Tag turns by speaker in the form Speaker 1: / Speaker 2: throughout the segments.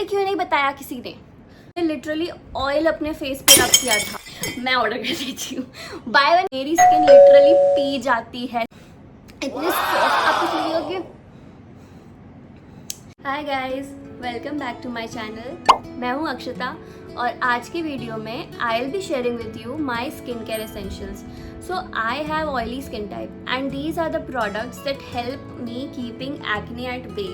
Speaker 1: मुझे क्यों नहीं बताया किसी ने। लिटरली ऑयल अपने फेस पे रब किया था, मैं ऑर्डर कर देती हूँ बाय वन। मेरी स्किन लिटरली पी जाती है, इतनी सॉफ्ट। आप कुछ लगेगा कि hi guys, welcome back to my channel. मैं हूँ अक्षता और आज की वीडियो में I will be sharing with you my skin care essentials. So I have oily skin type and these are the products that help me keeping acne at bay.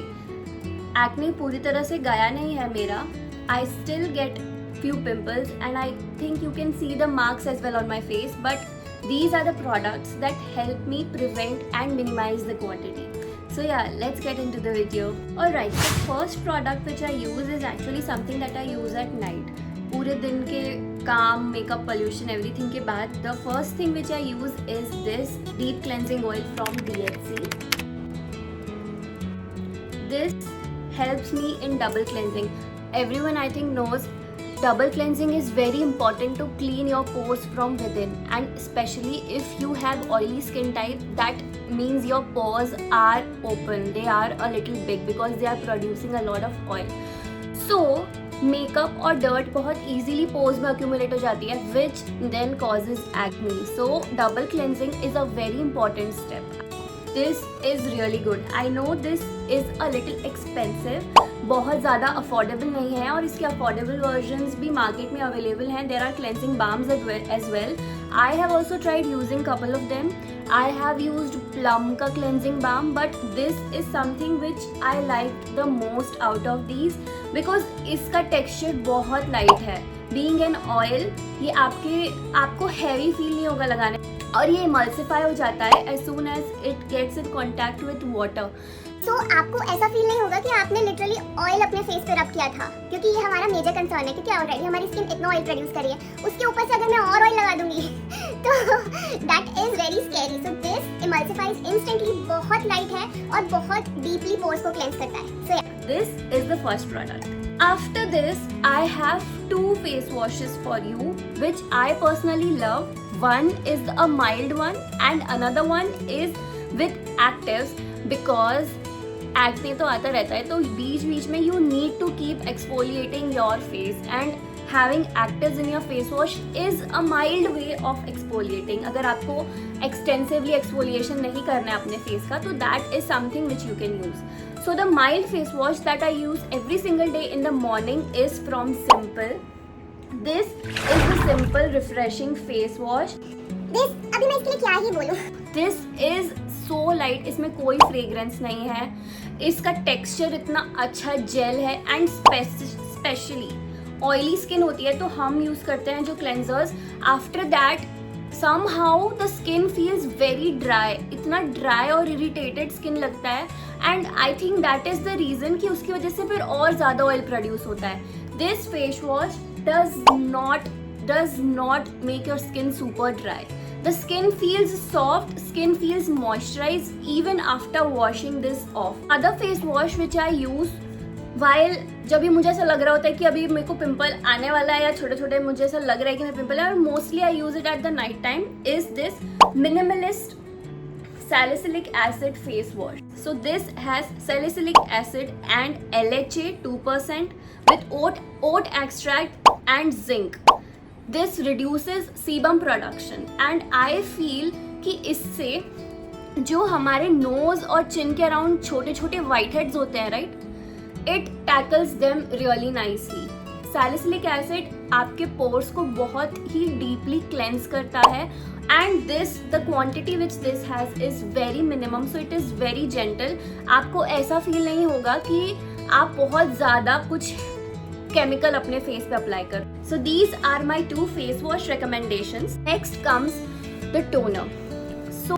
Speaker 1: Acne पूरी तरह से गया नहीं है मेरा, I still get few pimples and I think you can see the marks as well on my face, but these are the products that help me prevent and minimize the quantity. So yeah, let's get into the video. Alright, the first product which I use is actually something that I use at night. पूरे दिन के काम, makeup, pollution, everything के बाद the first thing which I use is this deep cleansing oil from DHC. This helps me in double cleansing. Everyone I think knows double cleansing is very important to clean your pores from within, and especially if you have oily skin type, that means your pores are open, they are a little big because they are producing a lot of oil. So makeup और dirt बहुत easily pores में accumulate हो जाती है, which then causes acne. So double cleansing is a very important step. This is really good. I know this is a little expensive, बहुत ज़्यादा affordable नहीं है और इसके अफोर्डेबल वर्जन्स भी मार्केट में अवेलेबल हैं. There are cleansing balms as well. I have also tried using couple of them. I have used Plum का cleansing balm, but this is something which I like the most out of these because इसका texture बहुत light है. Being an oil, ये आपको heavy feel नहीं होगा लगाने, और ये इमल्सिफाई हो जाता है as soon as it gets in contact with water.
Speaker 2: तो आपको ऐसा फील नहीं होगा कि आपने लिटरली ऑयल अपने फेस पे रब किया था, क्योंकि ये हमारा मेजर कंसर्न है, क्योंकि ऑलरेडी हमारी स्किन इतना ऑयल प्रोड्यूस कर रही है, उसके ऊपर से अगर मैं और ऑयल लगा दूंगी तो that is very scary. So this emulsifies instantly, बहुत लाइट है और बहुत डीपली पोर्स को क्लेंस करता है. So
Speaker 1: this is the first product. After this, I have two face washes for you, which I personally love. One is a mild one and another one is with actives, because acne तो आता रहता है, तो बीच बीच में you need to keep exfoliating your face, and having actives in your face wash is a mild way of exfoliating. अगर आपको extensively exfoliation नहीं करना है अपने face का, तो that is something which you can use. So the mild face wash that I use every single day in the morning is from Simple. This is the Simple refreshing face wash.
Speaker 2: This अभी मैं इसके लिए क्या ही बोलूं.
Speaker 1: This is so light, इसमें कोई fragrance नहीं है, इसका texture इतना अच्छा जेल है, and स्पेशली ऑयली स्किन होती है तो हम यूज करते हैं जो cleansers. After that somehow the skin feels very dry, इतना ड्राई और इरिटेटेड स्किन लगता है, and I think that is the reason कि उसकी वजह से फिर और ज़्यादा ऑयल प्रोड्यूस होता है. This face wash does not make your skin super dry. The skin feels soft, skin feels moisturized even after washing this off. Other face wash which I use while जब भी मुझे ऐसा लग रहा होता है कि अभी मेरे को पिंपल आने वाला है, या छोटे छोटे मुझे ऐसा लग रहा है कि मैं पिंपल है, और mostly I use it at the night time, is this minimalist salicylic acid face wash. So this has salicylic acid and LHA 2% with oat extract and zinc. This reduces sebum production, and I feel कि इससे जो हमारे knows और चिन के around छोटे छोटे white heads होते हैं, right, it tackles them really nicely. Salicylic acid आपके पोर्स को बहुत ही डीपली क्लेंस करता है, and this the quantity which this has is very minimum, so it is very gentle. आपको ऐसा फील नहीं होगा कि आप बहुत ज़्यादा कुछ केमिकल अपने फेस पे अप्लाई कर. So these are my 2 face wash recommendations. Next comes the toner.
Speaker 2: So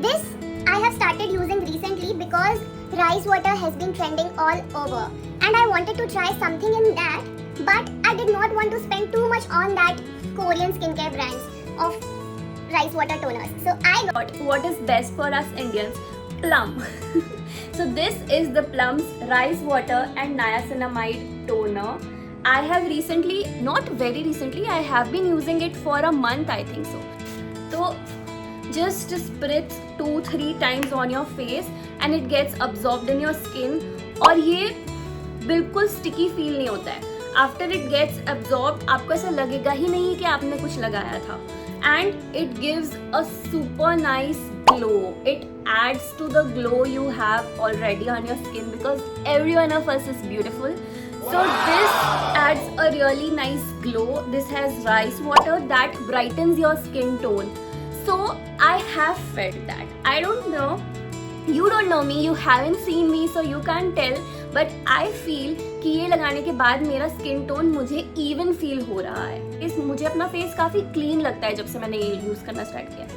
Speaker 2: this I have started using recently because rice water has been trending all over, and I wanted to try something in that, but I did not want to spend too much on that Korean skincare brands of rice water toners. So I got
Speaker 1: what is best for us Indians, Plum. So this is the Plum's rice water and niacinamide toner. I have recently, not very recently, I have been using it for a month, I think so. So just spritz 2-3 times on your face and it gets absorbed in your skin. और ये बिल्कुल sticky feel नहीं होता है. After it gets absorb आपको ऐसा लगेगा ही नहीं कि आपने कुछ लगाया था. And it gives a super nice glow. It adds to the glow you have already on your skin because every one of us is beautiful. So this adds a really nice glow. This has rice water that brightens your skin tone. So I have felt that. I don't know. You don't know me, you haven't seen me, so you can't tell. But I feel कि ये लगाने के बाद मेरा skin tone मुझे even feel हो रहा है. मुझे अपना फेस काफ़ी क्लीन लगता है जब से मैंने ये यूज़ करना स्टार्ट किया.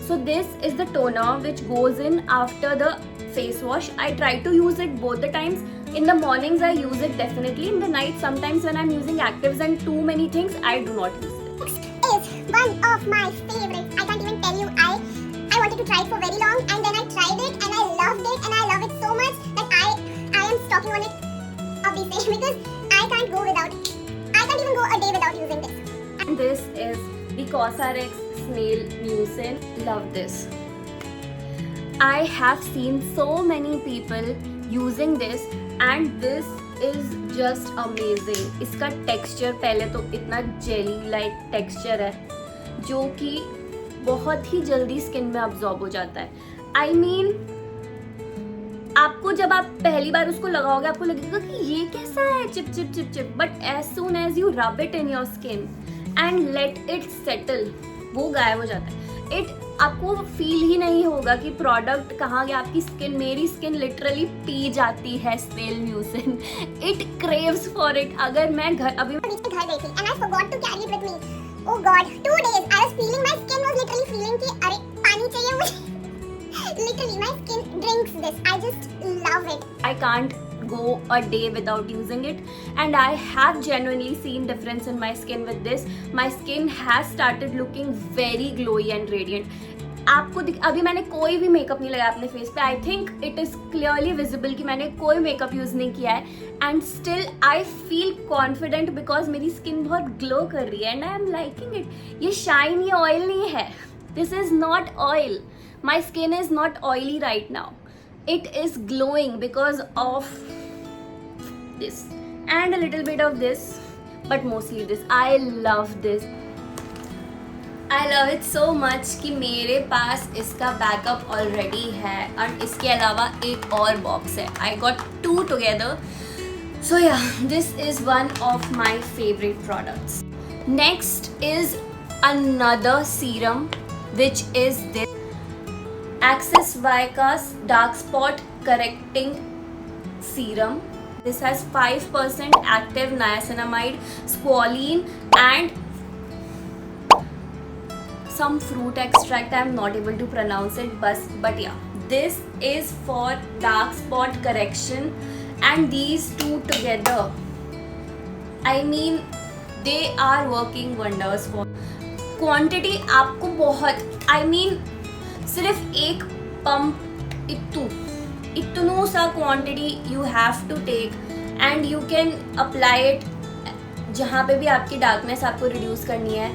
Speaker 1: So this is the toner which goes in after the face wash. I try to use it both the times. In the mornings I use it definitely. In the night sometimes when I'm using actives and too many things I do not use it.
Speaker 2: Next is one of my favorites. I can't even tell you. I wanted to try it for very long and then I tried it and I loved it and I love it so much that I am stocking on it obviously because I can't go without it. I can't even go a day without using this.
Speaker 1: And this is the Cosrx Snail Mucin. Love this. I have seen so many people using this and this is just amazing. इसका texture पहले तो इतना jelly like texture है जो कि बहुत ही जल्दी skin में अब्जॉर्ब हो जाता है. I mean आपको जब आप पहली बार उसको लगाओगे आपको लगेगा कि ये कैसा है चिप चिप चिप चिप, but as soon as you rub it in your skin and let it settle वो गायब हो जाता है. इट आपको फील ही नहीं होगा कि प्रोडक्ट कहाँ गया. आपकी स्किन, मेरी स्किन लिटरली पी जाती है snail mucin. It craves for it. अगर मैं घर
Speaker 2: घर गई थी and I forgot to carry it with me. Oh God, 2 days I was feeling, my skin was literally feeling कि अरे पानी चाहिए मुझे. Literally my skin drinks this. I just love it.
Speaker 1: I can't go a day without using it and I have genuinely seen difference in my skin with this. My skin has started looking very glowy and radiant. आपको अभी मैंने कोई भी makeup नहीं लगाया अपने face पे. I think it is clearly visible कि मैंने कोई मेकअप यूज़ नहीं किया है and still I feel confident because मेरी स्किन बहुत ग्लो कर रही है and I am liking it. ये शाइन, ये ऑयल नहीं है. This is not oil. My skin is not oily right now. It is glowing because of this and a little bit of this, but mostly this. I love this. I love it so much कि मेरे पास इसका backup already है और इसके अलावा एक और box है. I got 2 together. So yeah, this is one of my favorite products. Next is another serum which is this Access Vicas Dark Spot Correcting Serum. This has 5% active niacinamide, squalene and some fruit extract. I am not able to pronounce it, but yeah, this is for dark spot correction and these two together, I mean they are working wonders for. Quantity आपको बहुत, I mean सिर्फ एक pump इतनू सा quantity you have to take and you can apply it जहाँ पे भी आपकी डार्कनेस आपको रिड्यूस करनी है.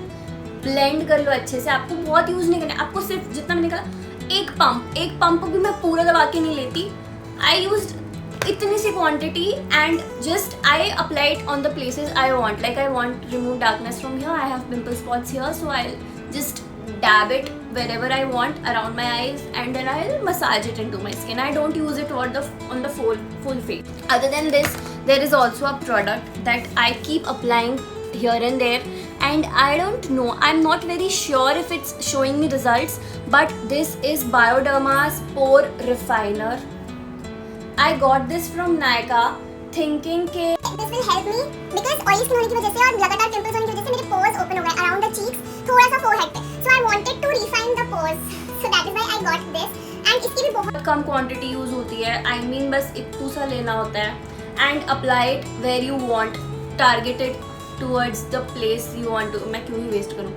Speaker 1: ब्लेंड कर लो अच्छे से. आपको बहुत यूज़ नहीं करना है. आपको सिर्फ जितना मैंने कहा एक पंप भी मैं पूरा दबा के नहीं लेती. आई यूज इतनी सी quantity and just I apply it on the places I want. Like I want remove darkness from here. I have pimple spots here, so I just dab it wherever I want around my eyes and then I'll massage it into my skin. I don't use it on the full face. Other than this, there is also a product that I keep applying here and there and I don't know, I'm not very sure if it's showing me results, but this is Bioderma's Pore Refiner. I got this from Nykaa thinking के
Speaker 2: this will help me because oily skin होने की वजह से और लगातार pimples होने की वजह से मेरे pores open हो गए around the cheeks, थोड़ा सा forehead पे. So I wanted to refine the pores, so that is why I got this. And इसकी भी बहुत
Speaker 1: कम क्वांटिटी यूज होती है. I mean बस इतू सा लेना होता है and apply it where you want, targeted towards the place you want to. मैं क्यों ही वेस्ट करूँ.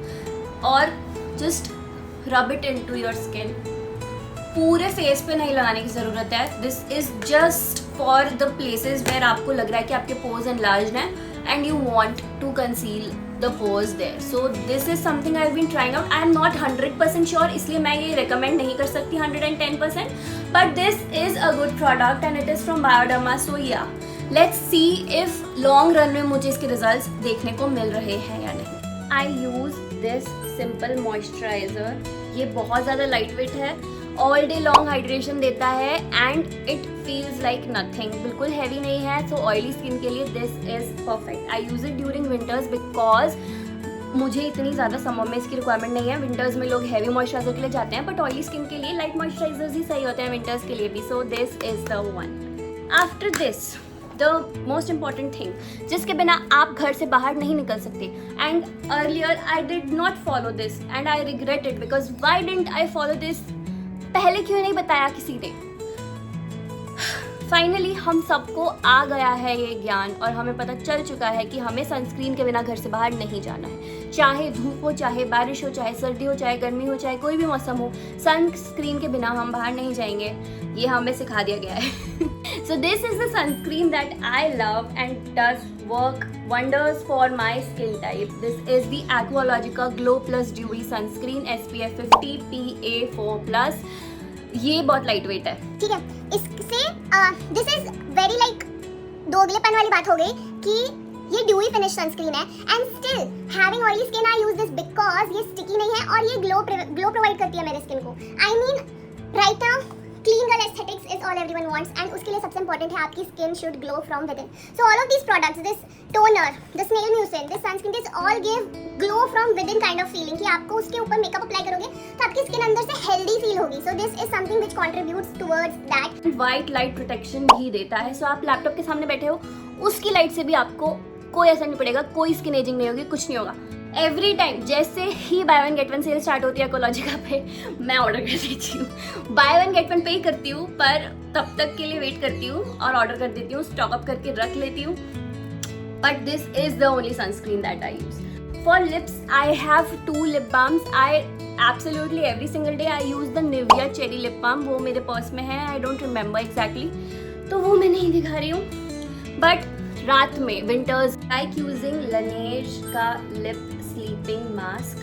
Speaker 1: और just rub it into your skin. पूरे फेस पे नहीं लगाने की ज़रूरत है. This is just for the places where आपको लग रहा है कि आपके पोर्स एनलार्ज्ड हैं and you want to conceal the pores there. So this is something I have been trying out. I am not 100% sure, इसलिए मैं ये रिकमेंड नहीं कर सकती 110%, but this is a good product and it is from Bioderma. So या let's see if long run में मुझे इसके रिजल्ट्स देखने को मिल रहे हैं या नहीं। आई यूज दिस सिंपल मॉइस्चराइजर। ये बहुत ज़्यादा लाइट वेट है, ऑल डे लॉन्ग हाइड्रेशन देता है and it feels like nothing, बिल्कुल हैवी नहीं है। सो ऑयली स्किन के लिए this is perfect. I use it during winters because मुझे इतनी ज़्यादा समर में इसकी रिक्वायरमेंट नहीं है। विंटर्स में लोग हैवी मॉइस्चराइजर के लिए जाते हैं, बट ऑयली स्किन के लिए लाइट मॉइस्चराइजर्स ही सही होते हैं विंटर्स के लिए भी। सो this is the one. After this the most important thing जिसके बिना आप घर से बाहर नहीं निकल सकते, and earlier I did not follow this and I regret it because why didn't I follow this, पहले क्यों नहीं बताया किसी ने। फाइनली हम सबको आ गया है ये ज्ञान और हमें पता चल चुका है कि हमें सनस्क्रीन के बिना घर से बाहर नहीं जाना है। चाहे धूप हो, चाहे बारिश हो, चाहे सर्दी हो, चाहे गर्मी हो, चाहे कोई भी मौसम हो, सनस्क्रीन के बिना हम बाहर नहीं जाएंगे। ये हमें सिखा दिया गया है। So this is the sunscreen that I love and does work wonders for my skin type. This is the Aqualogica Glow Plus Dewy Sunscreen SPF 50 PA4+. ये बहुत लाइट वेट है।
Speaker 2: ठीक है, इससे दिस इज वेरी लाइक दोगलेपन वाली बात हो गई कि ये ड्यूई फिनिश सनस्क्रीन है and still having oily skin I use this because ये स्टिकी नहीं है और ये ग्लो प्रोवाइड करती है मेरे स्किन को। I mean right now clean girl aesthetics is all everyone wants and उसके लिए सबसे इंपॉर्टेंट है आपकी skin should glow from within. So all of these products, this toner, the snail mucin, this sunscreen, this all give glow from within kind of feeling कि आपको उसके ऊपर makeup apply करोगे तो आपकी skin अंदर से healthy feel होगी। सो this is something which contributes towards that.
Speaker 1: White light protection भी देता है। सो आप लैपटॉप के सामने बैठे हो, उसकी लाइट से भी आपको कोई असर नहीं पड़ेगा, कोई स्किन एजिंग नहीं होगी, कुछ नहीं होगा। एवरी टाइम जैसे ही buy one get one sale start होती है एक्वालॉजिका पे, मैं ऑर्डर कर देती हूँ। बाय वन गेट वन पे ही करती हूँ, पर तब तक के लिए वेट करती हूँ और ऑर्डर कर देती हूँ, स्टॉक अप करके रख लेती हूँ। But this is the only sunscreen that I use. For lips I have 2 lip balms. I absolutely every single day I use the Nivea cherry lip balm. वो मेरे पर्स में है, आई डोंट रिमेंबर एग्जैक्टली, तो वो मैं नहीं दिखा रही हूँ। बट रात में विंटर्स लाइक यूजिंग लनेज का लिप स्लीपिंग मास्क।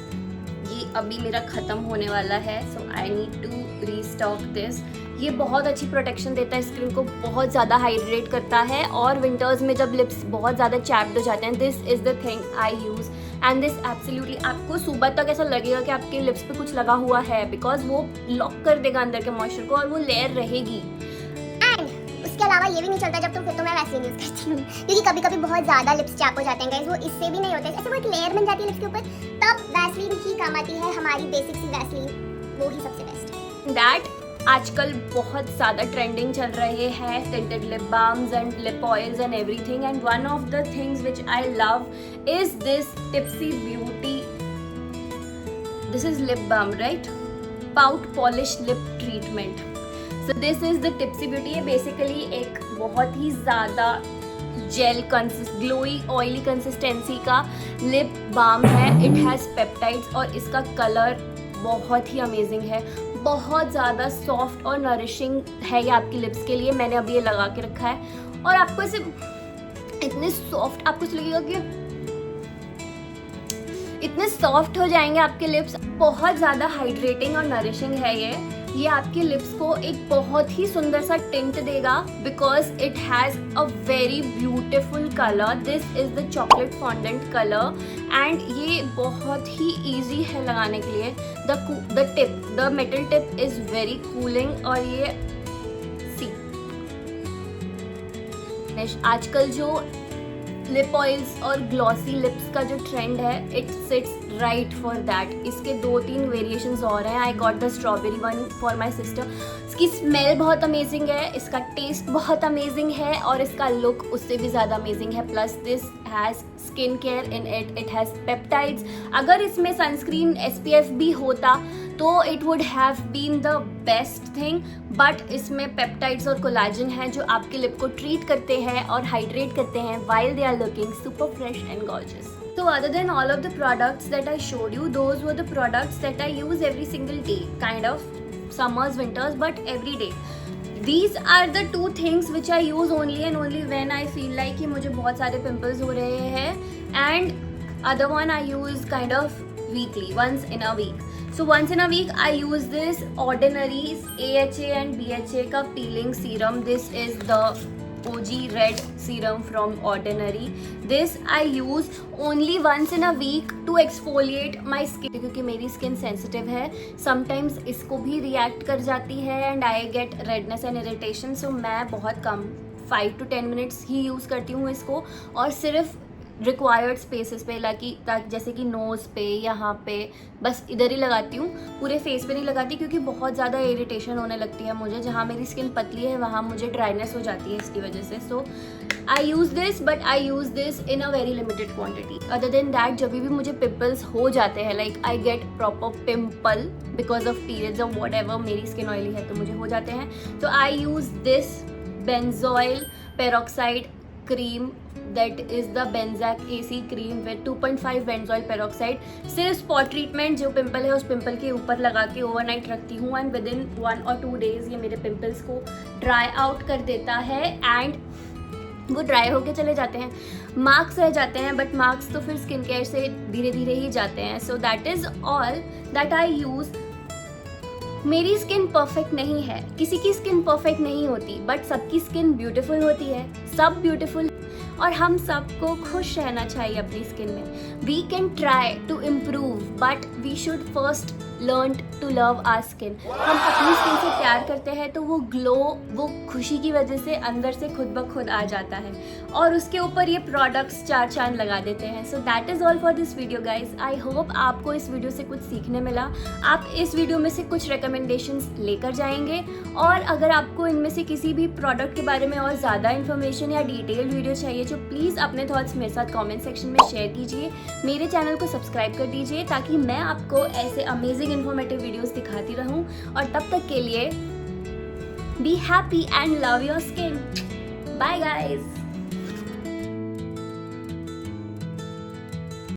Speaker 1: ये अभी मेरा ख़त्म होने वाला है, so I need to restock this. ये बहुत अच्छी प्रोटेक्शन देता है, स्किन को बहुत ज़्यादा हाइड्रेट करता है और विंटर्स में जब लिप्स बहुत ज़्यादा चैप्ड हो जाते हैं, this is the thing I use and this absolutely आपको सुबह तक ऐसा लगेगा कि आपके लिप्स पे कुछ लगा हुआ है, बिकॉज वो लॉक कर देगा अंदर के मॉइस्चर को और वो लेयर रहेगी।
Speaker 2: इसके अलावा ये भी नहीं चलता जब तुम फिर तो मैं वैसलीन यूज करती हूँ, क्योंकि कभी कभी बहुत ज्यादा लिप्स चैप हो जाते हैं गाइस, वो इससे भी नहीं होते, ऐसे वो एक लेयर बन जाती है लिप्स के ऊपर, तब वैसलीन ही काम आती है। हमारी बेसिक सी वैसलीन वो ही सबसे बेस्ट है।
Speaker 1: दैट आजकल बहुत ज़्यादा ट्रेंडिंग चल रहे हैं tinted lip balms and lip oils and everything, and one of the things which I love is this Tipsy Beauty. This is lip balm right, pout polish lip treatment. So this is the Tipsy Beauty. ये basically एक बहुत ही ज़्यादा gel glowy oily consistency का lip balm है। It has peptides और इसका colour बहुत ही अमेजिंग है, बहुत ज़्यादा सॉफ्ट और नरिशिंग है ये आपकी लिप्स के लिए। मैंने अभी ये लगा के रखा है और आपको ऐसे इतने सॉफ्ट, आपको ऐसे लगेगा कि इतने सॉफ्ट हो जाएंगे आपके लिप्स। बहुत ज़्यादा हाइड्रेटिंग और नरिशिंग है ये आपके लिप्स को एक बहुत ही सुंदर सा टिंट देगा because it has a very beautiful colour. This is the chocolate fondant colour and ये बहुत ही ईजी है लगाने के लिए। The metal tip is very cooling और ये आजकल जो लिप ऑयल्स और ग्लॉसी लिप्स का जो ट्रेंड है, it sits right for that. इसके 2-3 वेरिएशंस और हैं। I got the strawberry one for my sister. इसकी स्मेल बहुत अमेजिंग है, इसका टेस्ट बहुत अमेजिंग है और इसका लुक उससे भी ज़्यादा अमेजिंग है। Plus this has skin care in it, it has peptides. अगर इसमें सनस्क्रीन SPF भी होता तो it would have been the best thing, but इसमें पेप्टाइड्स और कोलाजन है जो आपके लिप को ट्रीट करते हैं और हाइड्रेट करते हैं while they are looking super fresh and gorgeous. So other than all of the products that I showed you, those were the products that I use every single day, kind of summers, winters, but every day. These are the 2 things which I use only and only when I feel like कि मुझे बहुत सारे pimples हो रहे हैं, and other one I use kind of weekly, once in a week. So once in a week I use this Ordinary's AHA and BHA का peeling serum. This is the OG red serum from Ordinary. This I use only once in a week to exfoliate my skin क्योंकि मेरी skin sensitive है. Sometimes इसको भी react कर जाती है and I get redness and irritation. So मैं बहुत कम 5 to 10 मिनट्स ही यूज़ करती हूँ इसको, और सिर्फ रिक्वायर्ड स्पेसेस पे जैसे कि नोज़ पे, यहाँ पे, बस इधर ही लगाती हूँ. पूरे फेस पे नहीं लगाती क्योंकि बहुत ज़्यादा इरिटेशन होने लगती है मुझे. जहाँ मेरी स्किन पतली है वहाँ मुझे ड्राइनेस हो जाती है इसकी वजह से. So I use this, but I use this in a very limited quantity. Other than that जब भी मुझे पिम्पल्स हो जाते हैं, like I get proper pimple because of periods और वॉट एवर, मेरी स्किन ऑयली है तो मुझे हो जाते हैं, तो I use this benzoyl peroxide cream. That is the Benzac AC cream with 2.5 benzoyl peroxide. सिर्फ स्पॉट ट्रीटमेंट जो पिंपल है उस पिंपल के ऊपर लगा के ओवरनाइट रखती हूँ and with in 1 or 2 days ये मेरे पिंपल्स को ड्राई आउट कर देता है एंड वो ड्राई होके चले जाते हैं. मार्क्स रह जाते हैं बट मार्क्स तो फिर स्किन केयर से धीरे धीरे ही जाते हैं. So that is all that I use. मेरी स्किन परफेक्ट नहीं है, किसी की स्किन परफेक्ट नहीं होती, बट सबकी स्किन ब्यूटीफुल होती है. सब ब्यूटीफुल, और हम सबको खुश रहना चाहिए अपनी स्किन में. We can try to improve but we should first learn to love our skin. हम अपनी स्किन से प्यार करते हैं तो वो ग्लो, वो खुशी की वजह से अंदर से खुद ब खुद आ जाता है, और उसके ऊपर ये प्रोडक्ट्स 4 चांद लगा देते हैं. So that is all for this video guys. I hope आपको इस वीडियो से कुछ सीखने मिला. आप इस वीडियो में से कुछ रिकमेंडेशंस लेकर जाएंगे, और अगर आपको इनमें से किसी भी प्रोडक्ट के बारे में और ज़्यादा इन्फॉर्मेशन या डिटेल्ड वीडियो चाहिए तो प्लीज़ अपने थॉट्स मेरे साथ कमेंट सेक्शन में शेयर कीजिए. मेरे चैनल को सब्सक्राइब कर दीजिए ताकि मैं आपको ऐसे अमेजिंग इन्फॉर्मेटिव वीडियोस दिखाती रहूं. और तब तक के लिए be happy and love your skin. Bye guys.